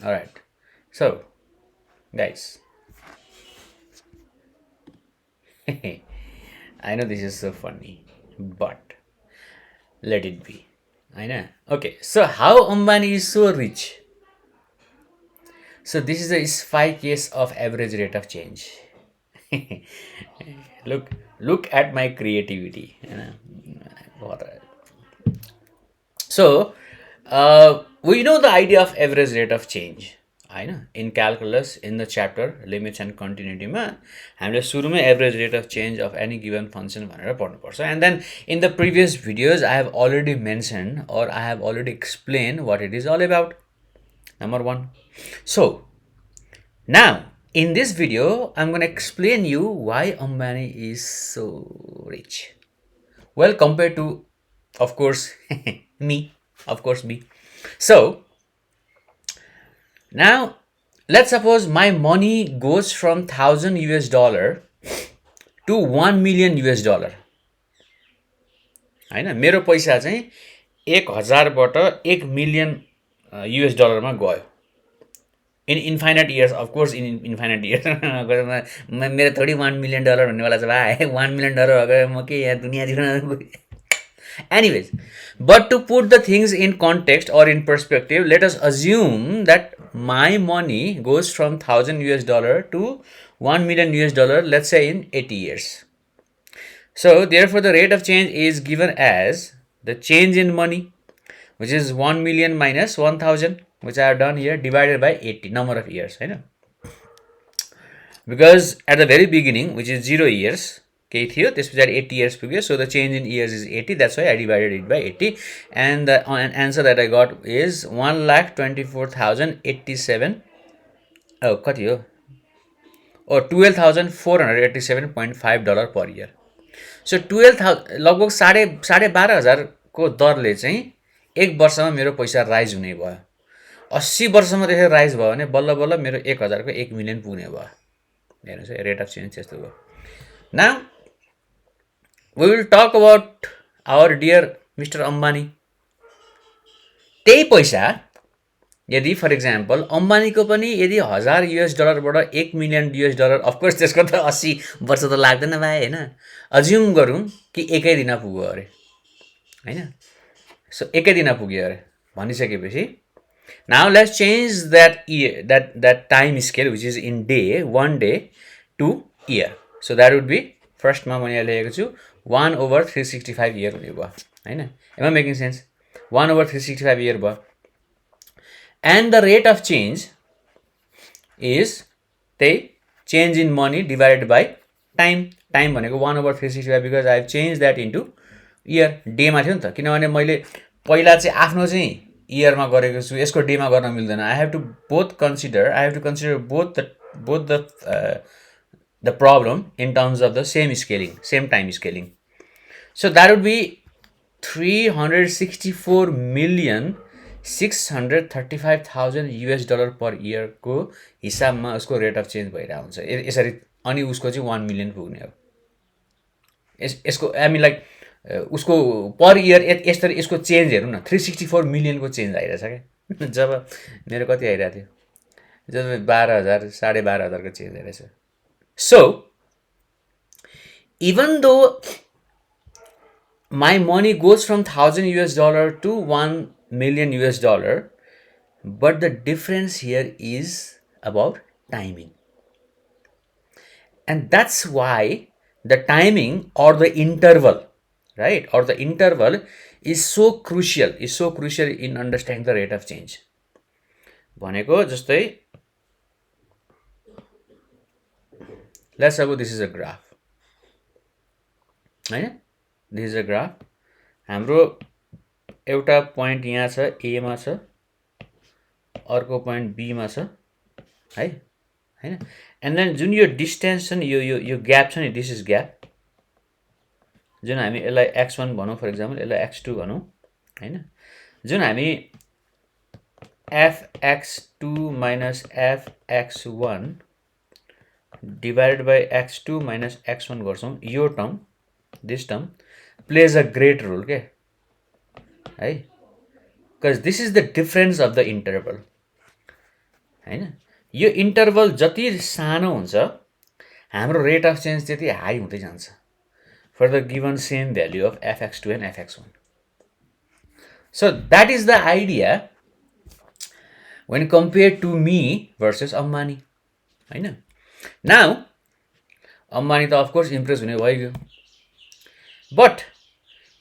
Alright, so guys, I know this is so funny, but let it be. I know. Okay, so how Ambani is so rich? So this is a spy case of average rate of change. look, look at my creativity. So, we know the idea of average rate of change. होइन in calculus in the chapter limits and कन्टिन्युटीमा हामीले सुरुमै average rate of change of any given function भनेर पढ्नुपर्छ and then in the previous videos I have already mention or I have already explain what it is all about number one so now in this video I'm going to explain you why Ambani is so rich well compared to of course me so now let's suppose my money goes from $1,000 to $1 million हैन मेरो पैसा चाहिँ 1000 बाट 1 million US डलरमा गयो in infinite years of course in infinite years मेरो थोड़ी $1 million भन्नेवाला छ भाइ $1 million अगर म के यहाँ दुनियाँ जिउन anyways but to put the things in context or in perspective let us assume that my money goes from $1,000 to $1 million let's say in 80 years so therefore the rate of change is given as the change in money which is 1 million minus 1000 which I have done here divided by 80 number of years होइन because at the very beginning which is 0 years केही थियो त्यस पछाडि 80 years पुग्यो so the change in years is 80 that's why I divided it by 80 and the answer that I got is 1,24,087 oh कति हो or $12,487.5 per year so 12,000 लगभग साढे 12,000 को दरले चाहिँ एक वर्षमा मेरो पैसा राइज हुने भयो 80 वर्षमा त्यसरी राइज भयो भने बल्ल बल्ल मेरो 1000 को 1 मिलियन पुग्ने भयो हेर्नुस् रेट अफ चेन्ज त्यस्तो भयो now we will talk about our dear Mr. Ambani त्यही पैसा यदि फर एक्जाम्पल अम्बानीको पनि यदि $1000 बाट 1 मिलियन US अफ कोर्स त्यसको त 80 वर्ष त लाग्दैन भाइ हैन अज्युम गरौँ कि एकै दिन पुग्यो अरे हैन सो एकै दिन पुग्यो अरे भनिसकेपछि now let's change that year that time scale which is in day 1 day to year so that would be first मा मैले लेखेको छु 1/365 year हुने भयो हैन am I making sense 1/365 year भयो and the rate of change is the change in money divided by time भनेको 1/365 because I have changed that into year day मा थियो नि त किनभने मैले पहिला चाहिँ आफ्नो चाहिँ इयरमा गरेको छु यसको डे मा गर्न मिल्दैन I have to consider both the problem in terms of the same time scaling so that would be 364,635,000 US per year को हिसाबमा उसको रेट अफ चेन्ज भइरा हुन्छ यसरी अनि उसको चाहिँ 1 मिलियन पुग्ने हो यसको आई मिन लाइक उसको पर इयर यसरी यसको चेन्ज हेरौँ न 364 मिलियन को चेन्ज आइरहेछ के जब मेरो कति आइरहेको थियो जब 12,000 साढे 12,000 को चेन्ज आइरहेछ so even though my money goes from $1,000 to $1 million but the difference here is about timing and that's why the timing or the interval right or the interval is so crucial in understanding the rate of change भनेको जस्तै let's suppose this is a graph हैन this is a graph हाम्रो एउटा point यहाँ छ A मा छ अर्को पोइन्ट B मा छ है हैन and then जुन यो डिस्टेन्स छ नि यो ग्याप छ नि this is gap जुन हामी यसलाई x1 भनौं फर एक्जाम्पल यसलाई x2 भनौं हैन जुन हामी fx2 minus fx1 divided by x2 minus x1 गर्छौं यो term this term plays a great role के है because this is the difference of the interval हैन। यो इन्टरभल जति सानो हुन्छ हाम्रो रेट अफ चेन्ज त्यति हाई हुँदै जान्छ for the given same value of fx2 and fx1. So that is the idea when compared to me versus Ambani, हैन. Now Ambani त अफकोर्स इम्प्रेस हुने भइगयो, बट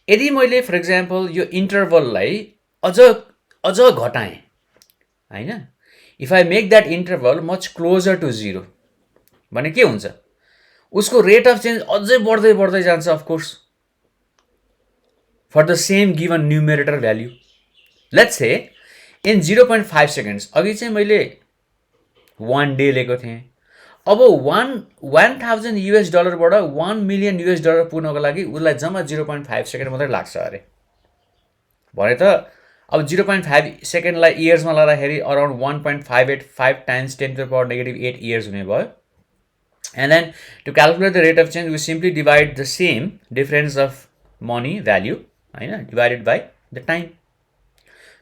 यदि मैले फर इक्जाम्पल यो इन्टरभललाई अझ अझ घटाएँ हैन, if I make that interval much closer to 0 भने के हुन्छ, उसको रेट अफ चेन्ज अझै बढ्दै बढ्दै जान्छ of course for the same given numerator value. Let's say in 0.5 seconds अघि चाहिँ मैले 1 डे लिएको थिएँ. अब 1000 US डलरबाट 1 मिलियन US डलर पुग्नको लागि उसलाई जम्मा 0.5 सेकेन्ड मात्रै लाग्छ अरे. भने त अब 0.5 सेकेन्डलाई इयर्समा लाँदाखेरि around 1.585 times 10 to the power negative 8 years हुने भयो. And then to calculate the rate of change, we simply divide the same difference of money value divided by the time.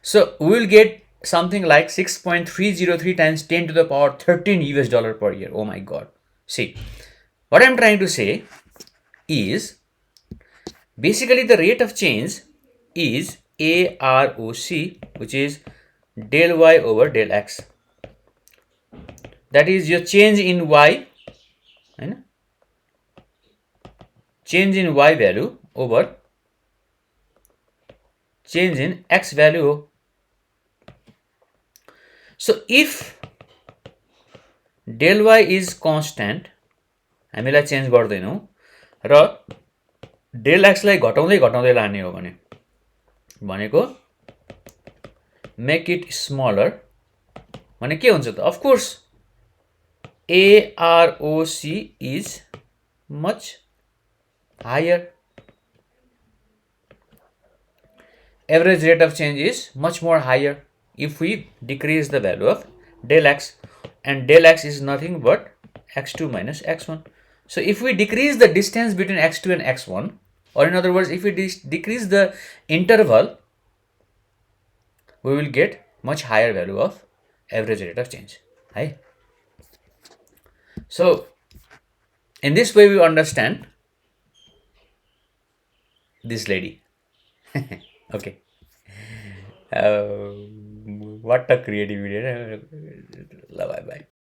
So we will get something like 6.303 times 10 to the power 13 US dollar per year. Oh my God. See, what I'm trying to say is basically the rate of change is AROC, which is del y over del x. That is your change in y, change in y value over change in x value. So if del y is constant, हामीलाई change गर्दैनौँ र del x लाई घटाउँदै घटाउँदै लाने हो भने भनेको make it smaller भने के हुन्छ त, of course AROC is much higher. Average rate of change is much more higher if we decrease the value of del x, and del x is nothing but x2 minus x1. So if we decrease the distance between x2 and x1, or in other words, if we decrease the interval, we will get much higher value of average rate of change. Right? So in this way we understand this lady. Okay. What a creative video. Bye bye.